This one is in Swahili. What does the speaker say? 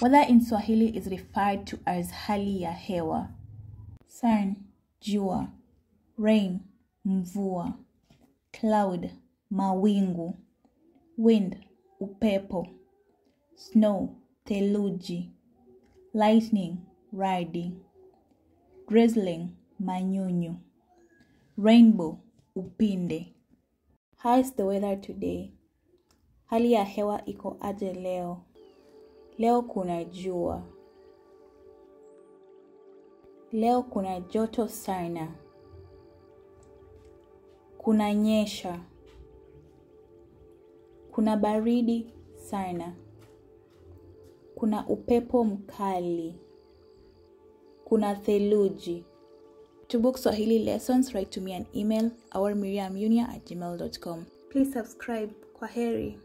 Weather in Swahili is referred to as hali ya hewa. Sun, jua. Rain, mvua. Cloud, mawingu. Wind, upepo. Snow, theluji. Lightning, radi. Drizzling, manyunyu. Rainbow, upinde. How is the weather today? Hali ya hewa iko aje leo? Leo kuna jua. Leo kuna joto sana. Kuna nyesha. Kuna baridi sana. Kuna upepo mkali. Kuna theluji. To book Swahili lessons, write to me an email, ourmiriamjunior@gmail.com. Please subscribe. Kwaheri.